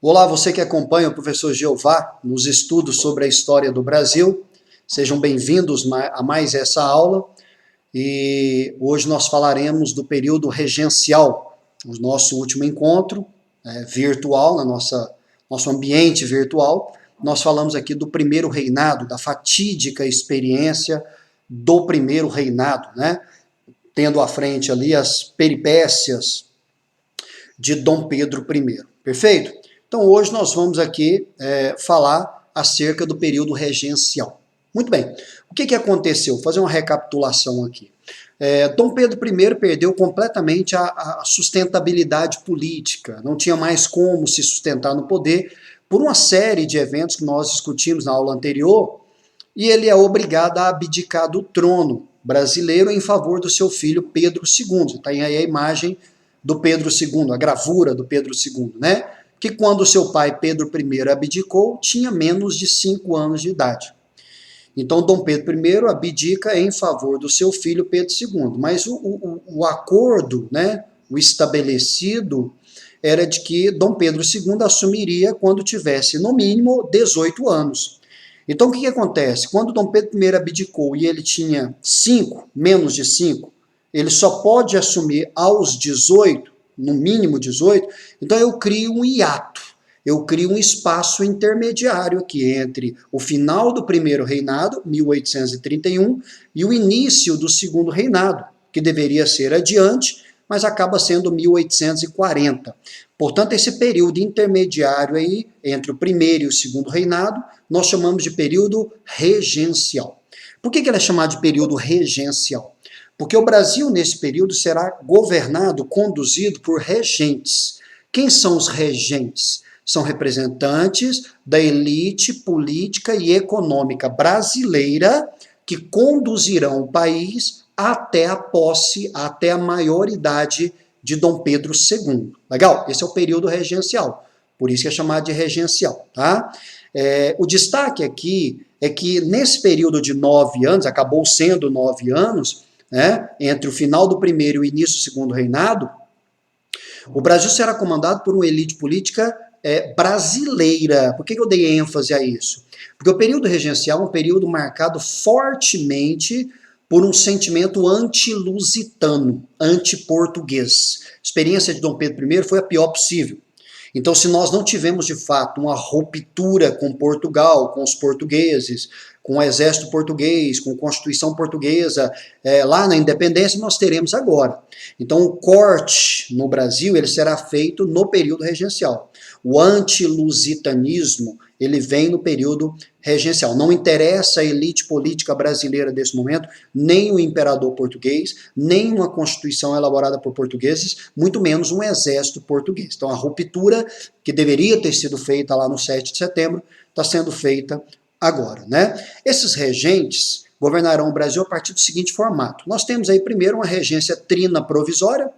Olá, você que acompanha o professor Jeová nos estudos sobre a história do Brasil. Sejam bem-vindos a mais essa aula. E hoje nós falaremos do período regencial, o nosso último encontro virtual, nosso ambiente virtual. Nós falamos aqui do primeiro reinado, da fatídica experiência do primeiro reinado, né? Tendo à frente ali as peripécias de Dom Pedro I. Perfeito? Então hoje nós vamos aqui falar acerca do período regencial. Muito bem, o que aconteceu? Vou fazer uma recapitulação aqui. Dom Pedro I perdeu completamente a sustentabilidade política, não tinha mais como se sustentar no poder por uma série de eventos que nós discutimos na aula anterior, e ele é obrigado a abdicar do trono brasileiro em favor do seu filho Pedro II. Está aí a imagem do Pedro II, a gravura do Pedro II, né? Que quando seu pai Pedro I abdicou, tinha menos de 5 anos de idade. Então Dom Pedro I abdica em favor do seu filho Pedro II, mas o acordo, né, o estabelecido, era de que Dom Pedro II assumiria quando tivesse no mínimo 18 anos. Então o que acontece? Quando Dom Pedro I abdicou e ele tinha menos de 5, ele só pode assumir aos 18, no mínimo 18, então eu crio um hiato, eu crio um espaço intermediário aqui entre o final do primeiro reinado, 1831, e o início do segundo reinado, que deveria ser adiante, mas acaba sendo 1840. Portanto, esse período intermediário aí, entre o primeiro e o segundo reinado, nós chamamos de período regencial. Por que ele é chamado de período regencial? Porque o Brasil, nesse período, será governado, conduzido por regentes. Quem são os regentes? São representantes da elite política e econômica brasileira que conduzirão o país até a posse, até a maioridade de Dom Pedro II. Legal? Esse é o período regencial. Por isso que é chamado de regencial, tá? O destaque aqui é que nesse período de 9 anos, acabou sendo 9 anos, né, entre o final do primeiro e o início do segundo reinado, o Brasil será comandado por uma elite política brasileira. Por que eu dei ênfase a isso? Porque o período regencial é um período marcado fortemente por um sentimento anti-lusitano, anti-português. A experiência de Dom Pedro I foi a pior possível. Então, se nós não tivemos, de fato, uma ruptura com Portugal, com os portugueses, com o exército português, com a Constituição portuguesa, lá na independência, nós teremos agora. Então, o corte no Brasil ele será feito no período regencial. O anti-lusitanismo ele vem no período regencial. Não interessa a elite política brasileira desse momento, nem o imperador português, nem uma constituição elaborada por portugueses, muito menos um exército português. Então a ruptura que deveria ter sido feita lá no 7 de setembro está sendo feita agora, né? Esses regentes governarão o Brasil a partir do seguinte formato. Nós temos aí primeiro uma regência trina provisória,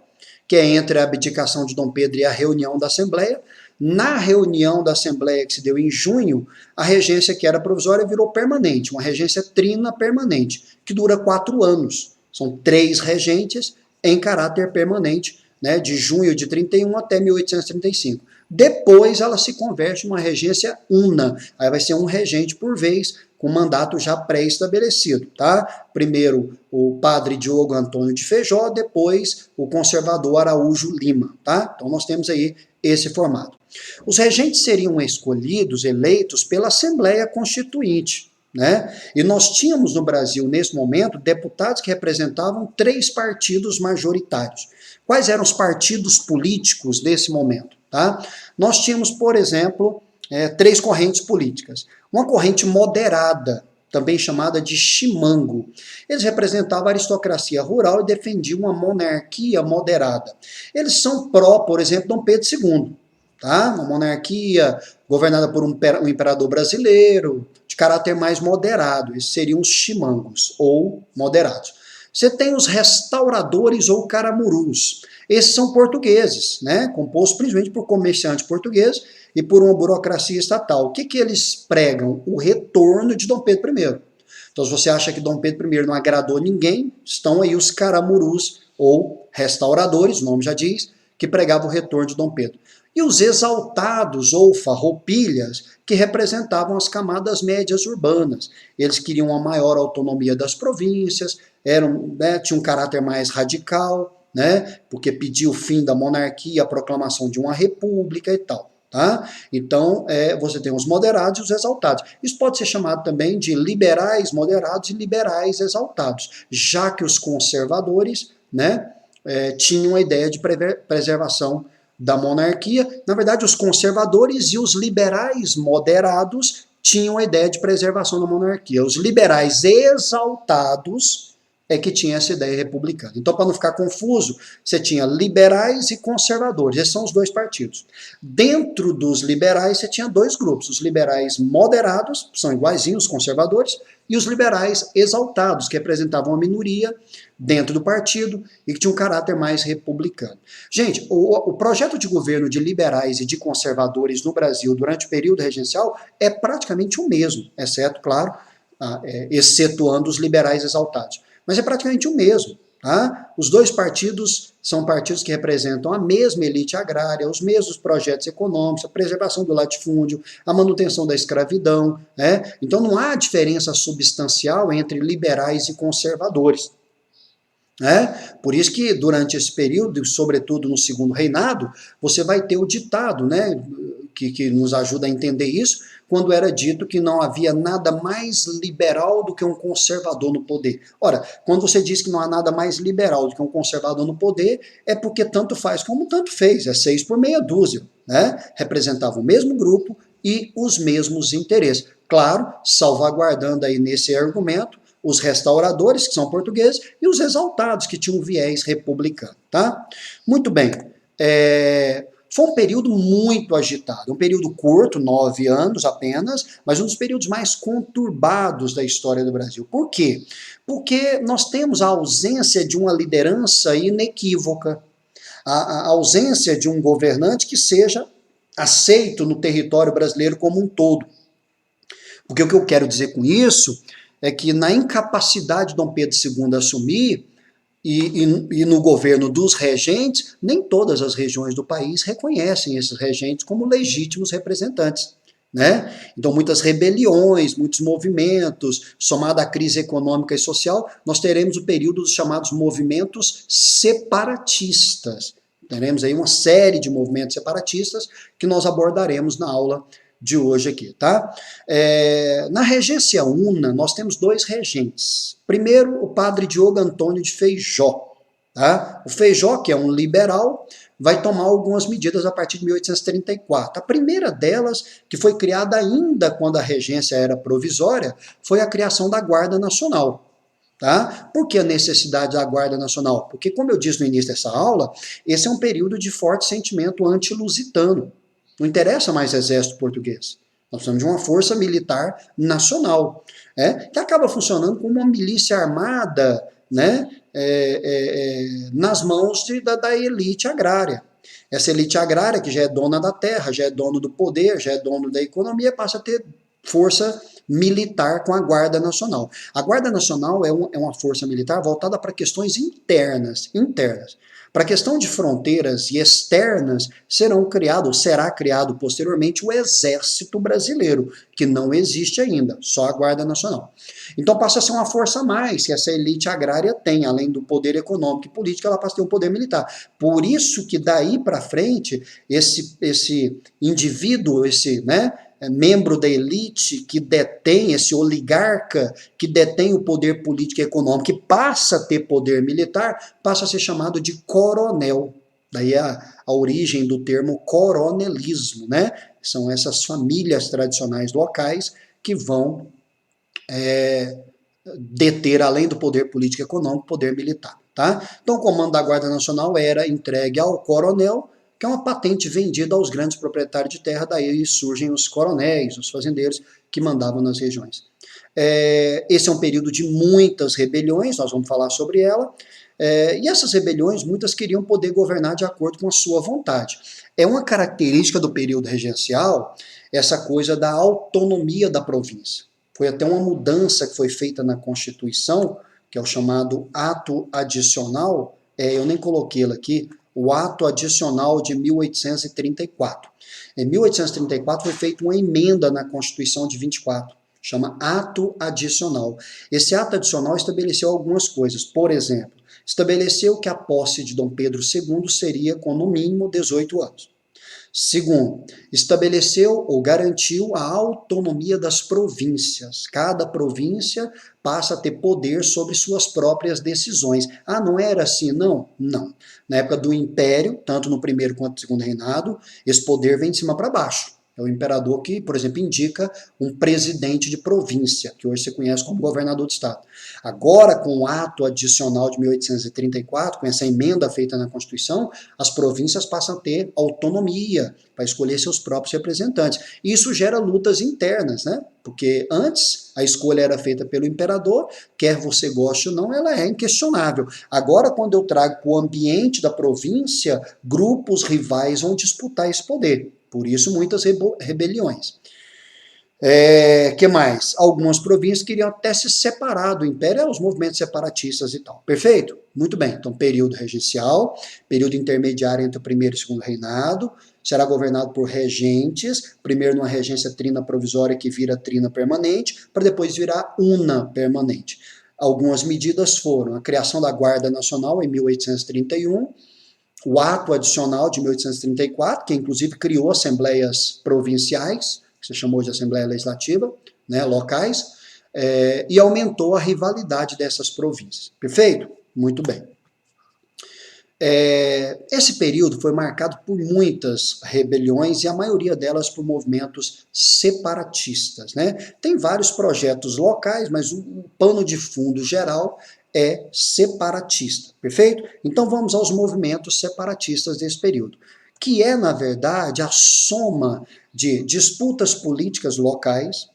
que é entre a abdicação de Dom Pedro e a reunião da Assembleia. Na reunião da Assembleia que se deu em junho, a regência que era provisória virou permanente, uma regência trina permanente, que dura 4 anos. São 3 regentes em caráter permanente, né, de junho de 31 até 1835. Depois ela se converte em uma regência una, aí vai ser um regente por vez, com mandato já pré-estabelecido, tá? Primeiro o padre Diogo Antônio de Feijó, depois o conservador Araújo Lima, tá? Então nós temos aí esse formato. Os regentes seriam escolhidos, eleitos pela Assembleia Constituinte, né? E nós tínhamos no Brasil, nesse momento, deputados que representavam 3 partidos majoritários. Quais eram os partidos políticos desse momento? Tá? Nós tínhamos, por exemplo, 3 correntes políticas. Uma corrente moderada, também chamada de chimango. Eles representavam a aristocracia rural e defendiam uma monarquia moderada. Eles são pró, por exemplo, Dom Pedro II. Tá? Uma monarquia governada por um imperador brasileiro, de caráter mais moderado. Esses seriam os chimangos, ou moderados. Você tem os restauradores ou caramurus. Esses são portugueses, né? Compostos principalmente por comerciantes portugueses e por uma burocracia estatal. O que eles pregam? O retorno de Dom Pedro I. Então, se você acha que Dom Pedro I não agradou ninguém, estão aí os caramurus ou restauradores, o nome já diz, que pregava o retorno de Dom Pedro. E os exaltados ou farroupilhas, que representavam as camadas médias urbanas. Eles queriam uma maior autonomia das províncias, tinham um caráter mais radical, né, porque pedia o fim da monarquia, a proclamação de uma república e tal. Tá? Então, você tem os moderados e os exaltados. Isso pode ser chamado também de liberais moderados e liberais exaltados, já que os conservadores, né, tinham a ideia de preservação da monarquia. Na verdade, os conservadores e os liberais moderados tinham a ideia de preservação da monarquia. Os liberais exaltados que tinha essa ideia republicana. Então, para não ficar confuso, você tinha liberais e conservadores. Esses são os dois partidos. Dentro dos liberais, você tinha dois grupos. Os liberais moderados, que são iguaizinhos os conservadores, e os liberais exaltados, que representavam a minoria dentro do partido e que tinha um caráter mais republicano. Gente, o projeto de governo de liberais e de conservadores no Brasil durante o período regencial é praticamente o mesmo, exceto, claro, excetuando os liberais exaltados. Mas é praticamente o mesmo. Tá? Os dois partidos são partidos que representam a mesma elite agrária, os mesmos projetos econômicos, a preservação do latifúndio, a manutenção da escravidão. Né? Então não há diferença substancial entre liberais e conservadores. Por isso que durante esse período, sobretudo no segundo reinado, você vai ter o ditado, né, que nos ajuda a entender isso, quando era dito que não havia nada mais liberal do que um conservador no poder. Ora, quando você diz que não há nada mais liberal do que um conservador no poder, é porque tanto faz como tanto fez, é 6 por meia dúzia, né? Representava o mesmo grupo e os mesmos interesses. Claro, salvaguardando aí nesse argumento os restauradores, que são portugueses, e os exaltados, que tinham um viés republicano. Tá? Muito bem. Foi um período muito agitado, um período curto, 9 anos apenas, mas um dos períodos mais conturbados da história do Brasil. Por quê? Porque nós temos a ausência de uma liderança inequívoca, a ausência de um governante que seja aceito no território brasileiro como um todo. Porque o que eu quero dizer com isso é que na incapacidade de Dom Pedro II assumir, e no governo dos regentes, nem todas as regiões do país reconhecem esses regentes como legítimos representantes. Né? Então, muitas rebeliões, muitos movimentos, somado à crise econômica e social, nós teremos o período dos chamados movimentos separatistas. Teremos aí uma série de movimentos separatistas que nós abordaremos na aula de hoje aqui, tá? Na regência una, nós temos dois regentes. Primeiro, o padre Diogo Antônio de Feijó. Tá? O Feijó, que é um liberal, vai tomar algumas medidas a partir de 1834. A primeira delas, que foi criada ainda quando a regência era provisória, foi a criação da Guarda Nacional. Tá? Por que a necessidade da Guarda Nacional? Porque, como eu disse no início dessa aula, esse é um período de forte sentimento anti-lusitano. Não interessa mais exército português. Nós precisamos de uma força militar nacional, que acaba funcionando como uma milícia armada, né, nas mãos da elite agrária. Essa elite agrária, que já é dona da terra, já é dono do poder, já é dono da economia, passa a ter força militar com a Guarda Nacional. A Guarda Nacional é uma força militar voltada para questões internas. Para a questão de fronteiras e externas, será criado posteriormente o Exército Brasileiro, que não existe ainda, só a Guarda Nacional. Então passa a ser uma força a mais que essa elite agrária tem, além do poder econômico e político, ela passa a ter um poder militar. Por isso que daí para frente, esse indivíduo, membro da elite que detém, esse oligarca que detém o poder político e econômico, que passa a ter poder militar, passa a ser chamado de coronel. Daí a origem do termo coronelismo, né? São essas famílias tradicionais locais que vão deter, além do poder político e econômico, poder militar. Tá? Então o comando da Guarda Nacional era entregue ao coronel, que é uma patente vendida aos grandes proprietários de terra, daí surgem os coronéis, os fazendeiros que mandavam nas regiões. Esse é um período de muitas rebeliões, nós vamos falar sobre ela, e essas rebeliões, muitas queriam poder governar de acordo com a sua vontade. É uma característica do período regencial, essa coisa da autonomia da província. Foi até uma mudança que foi feita na Constituição, que é o chamado ato adicional, eu nem coloquei ela aqui, o ato adicional de 1834. Em 1834 foi feita uma emenda na Constituição de 24, chama ato adicional. Esse ato adicional estabeleceu algumas coisas. Por exemplo, estabeleceu que a posse de Dom Pedro II seria com no mínimo 18 anos. Segundo, estabeleceu ou garantiu a autonomia das províncias. Cada província passa a ter poder sobre suas próprias decisões. Ah, não era assim? Não. Não. Na época do Império, tanto no primeiro quanto no segundo reinado, esse poder vem de cima para baixo. É o imperador que, por exemplo, indica um presidente de província, que hoje você conhece como governador de estado. Agora, com o ato adicional de 1834, com essa emenda feita na Constituição, as províncias passam a ter autonomia para escolher seus próprios representantes. Isso gera lutas internas, né? Porque antes a escolha era feita pelo imperador, quer você goste ou não, ela é inquestionável. Agora, quando eu trago para o ambiente da província, grupos rivais vão disputar esse poder. Por isso, muitas rebeliões. Que mais? Algumas províncias queriam até se separar do império, os movimentos separatistas e tal. Perfeito? Muito bem. Então, período regencial, período intermediário entre o primeiro e o segundo reinado, será governado por regentes, primeiro numa regência trina provisória que vira trina permanente, para depois virar una permanente. Algumas medidas foram a criação da Guarda Nacional em 1831, o ato adicional de 1834, que inclusive criou assembleias provinciais, que se chamou de Assembleia Legislativa, né, locais, e aumentou a rivalidade dessas províncias. Perfeito? Muito bem. Esse período foi marcado por muitas rebeliões e a maioria delas por movimentos separatistas, né? Tem vários projetos locais, mas o pano de fundo geral é separatista, perfeito? Então vamos aos movimentos separatistas desse período, que é, na verdade, a soma de disputas políticas locais,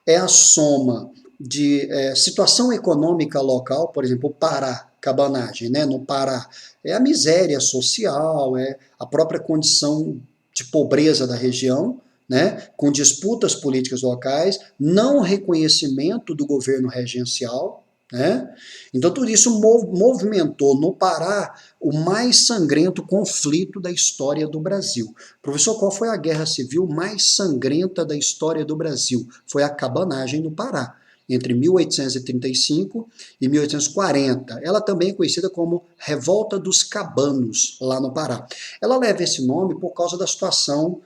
é a soma de situação econômica local, por exemplo, o Pará, cabanagem, né? No Pará, é a miséria social, é a própria condição de pobreza da região, né? Com disputas políticas locais, não reconhecimento do governo regencial, né? Então tudo isso movimentou no Pará o mais sangrento conflito da história do Brasil. Professor, qual foi a guerra civil mais sangrenta da história do Brasil? Foi a cabanagem no Pará, entre 1835 e 1840. Ela também é conhecida como Revolta dos Cabanos, lá no Pará. Ela leva esse nome por causa da situação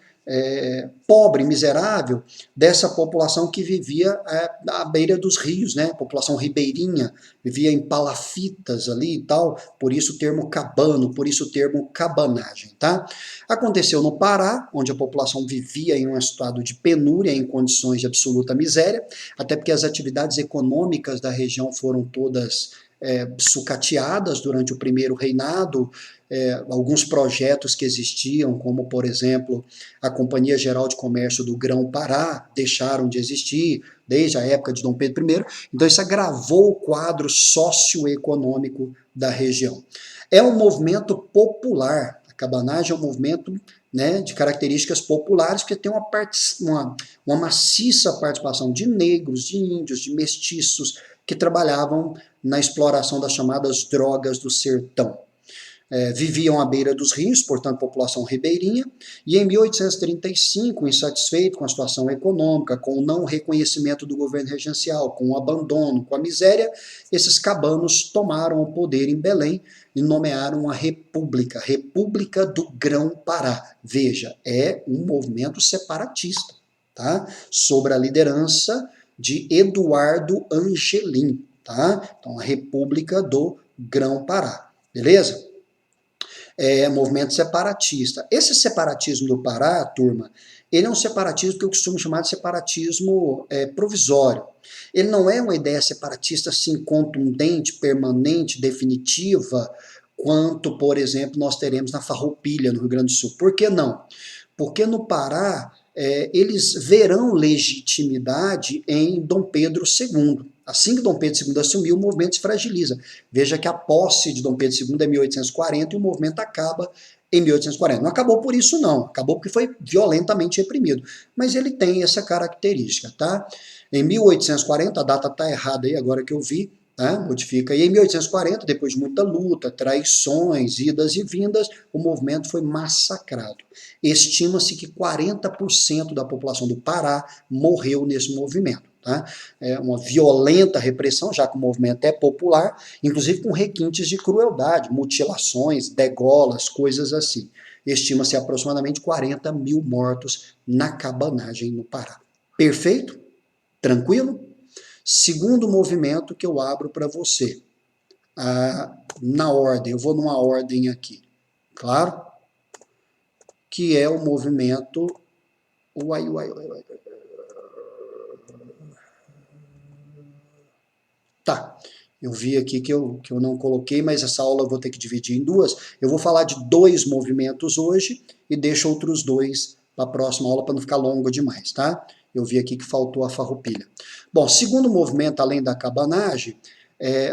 pobre, miserável, dessa população que vivia à beira dos rios, né? População ribeirinha, vivia em palafitas ali e tal, por isso o termo cabano, por isso o termo cabanagem, tá? Aconteceu no Pará, onde a população vivia em um estado de penúria, em condições de absoluta miséria, até porque as atividades econômicas da região foram todas sucateadas durante o primeiro reinado. Alguns projetos que existiam, como por exemplo a Companhia Geral de Comércio do Grão-Pará, deixaram de existir desde a época de Dom Pedro I, então isso agravou o quadro socioeconômico da região. É um movimento popular, a cabanagem é um movimento, né, de características populares, porque tem uma maciça participação de negros, de índios, de mestiços, que trabalhavam na exploração das chamadas drogas do sertão. Viviam à beira dos rios, portanto, população ribeirinha, e em 1835, insatisfeito com a situação econômica, com o não reconhecimento do governo regencial, com o abandono, com a miséria, esses cabanos tomaram o poder em Belém e nomearam a República, República do Grão-Pará. Veja, é um movimento separatista, tá? Sob a liderança de Eduardo Angelim, tá? Então, a República do Grão-Pará, beleza? Movimento separatista. Esse separatismo do Pará, turma, ele é um separatismo que eu costumo chamar de separatismo provisório. Ele não é uma ideia separatista assim contundente, permanente, definitiva, quanto, por exemplo, nós teremos na Farroupilha, no Rio Grande do Sul. Por que não? Porque no Pará, eles verão legitimidade em Dom Pedro II. Assim que Dom Pedro II assumiu, o movimento se fragiliza. Veja que a posse de Dom Pedro II é 1840 e o movimento acaba em 1840. Não acabou por isso, não. Acabou porque foi violentamente reprimido. Mas ele tem essa característica, tá? Em 1840, a data está errada aí, agora que eu vi, Tá? Modifica. E em 1840, depois de muita luta, traições, idas e vindas, o movimento foi massacrado. Estima-se que 40% da população do Pará morreu nesse movimento. Tá? É uma violenta repressão, já que o movimento é popular, inclusive com requintes de crueldade, mutilações, degolas, coisas assim. Estima-se aproximadamente 40 mil mortos na cabanagem no Pará. Perfeito? Tranquilo? Segundo movimento que eu abro para você, na ordem, eu vou numa ordem aqui, claro? Que é o movimento... Tá, eu vi aqui que eu não coloquei, mas essa aula eu vou ter que dividir em duas. Eu vou falar de 2 movimentos hoje e deixo outros 2 para a próxima aula para não ficar longo demais, tá? Eu vi aqui que faltou a farroupilha. Bom, segundo movimento, além da cabanagem,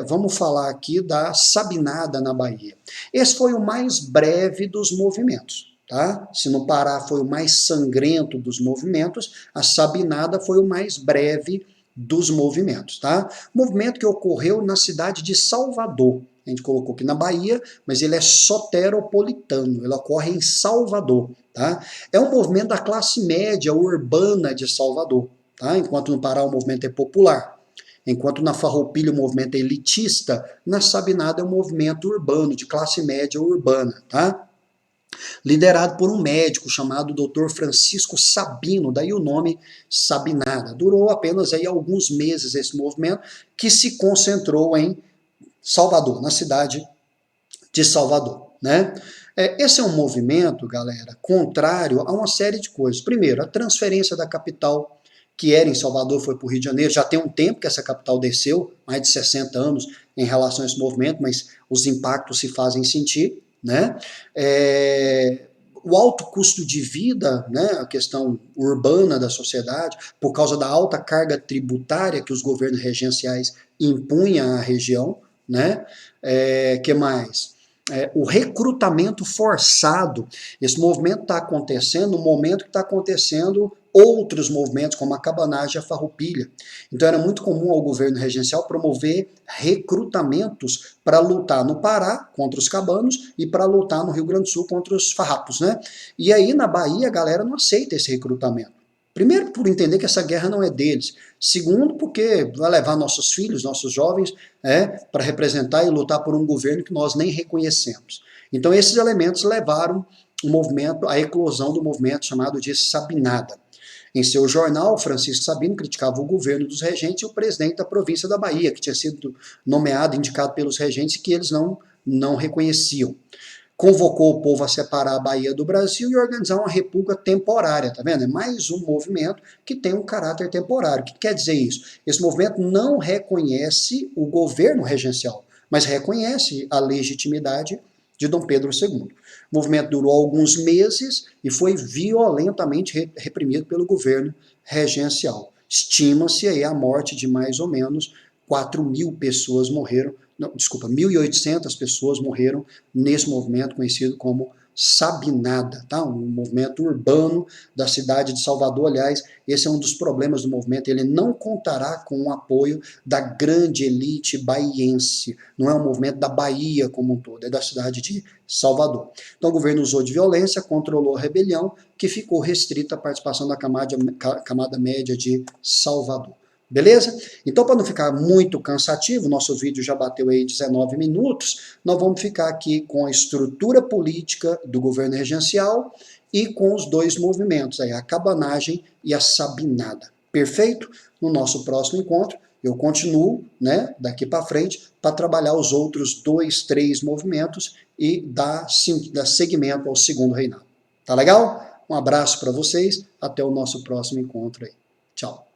vamos falar aqui da Sabinada na Bahia. Esse foi o mais breve dos movimentos. Tá? Se no Pará foi o mais sangrento dos movimentos, a Sabinada foi o mais breve dos movimentos. Tá? Movimento que ocorreu na cidade de Salvador. A gente colocou aqui na Bahia, mas ele é soteropolitano, ele ocorre em Salvador. Tá? É um movimento da classe média urbana de Salvador, tá? Enquanto no Pará o movimento é popular. Enquanto na Farroupilha o movimento é elitista, na Sabinada é um movimento urbano, de classe média urbana. Tá? Liderado por um médico chamado Dr. Francisco Sabino, daí o nome Sabinada. Durou apenas aí alguns meses esse movimento, que se concentrou em Salvador, na cidade de Salvador, né? Esse é um movimento, galera, contrário a uma série de coisas. Primeiro, a transferência da capital, que era em Salvador, foi para o Rio de Janeiro. Já tem um tempo que essa capital desceu, mais de 60 anos em relação a esse movimento, mas os impactos se fazem sentir, né? O alto custo de vida, né, a questão urbana da sociedade, por causa da alta carga tributária que os governos regenciais impunham à região, né? Que mais? O recrutamento forçado. Esse movimento está acontecendo no momento que está acontecendo outros movimentos, como a cabanagem e a farroupilha. Então era muito comum ao governo regencial promover recrutamentos para lutar no Pará contra os cabanos e para lutar no Rio Grande do Sul contra os farrapos, né? E aí na Bahia a galera não aceita esse recrutamento. Primeiro, por entender que essa guerra não é deles. Segundo, porque vai levar nossos filhos, nossos jovens, para representar e lutar por um governo que nós nem reconhecemos. Então, esses elementos levaram o movimento, a eclosão do movimento chamado de Sabinada. Em seu jornal, Francisco Sabino criticava o governo dos regentes e o presidente da província da Bahia, que tinha sido nomeado, indicado pelos regentes, que eles não reconheciam. Convocou o povo a separar a Bahia do Brasil e organizar uma república temporária, tá vendo? É mais um movimento que tem um caráter temporário. O que quer dizer isso? Esse movimento não reconhece o governo regencial, mas reconhece a legitimidade de Dom Pedro II. O movimento durou alguns meses e foi violentamente reprimido pelo governo regencial. Estima-se aí a morte de mais ou menos 4.000 pessoas morreram, 1.800 pessoas morreram nesse movimento conhecido como Sabinada, tá? Um movimento urbano da cidade de Salvador. Aliás, esse é um dos problemas do movimento, ele não contará com o apoio da grande elite baiense, não é um movimento da Bahia como um todo, é da cidade de Salvador. Então o governo usou de violência, controlou a rebelião, que ficou restrita à participação da camada média de Salvador. Beleza? Então, para não ficar muito cansativo, nosso vídeo já bateu aí 19 minutos, nós vamos ficar aqui com a estrutura política do governo regencial e com os 2 movimentos, aí, a cabanagem e a sabinada. Perfeito? No nosso próximo encontro, eu continuo, né, daqui para frente, para trabalhar os outros 2, 3 movimentos e dar seguimento ao segundo reinado. Tá legal? Um abraço para vocês, até o nosso próximo encontro aí. Tchau.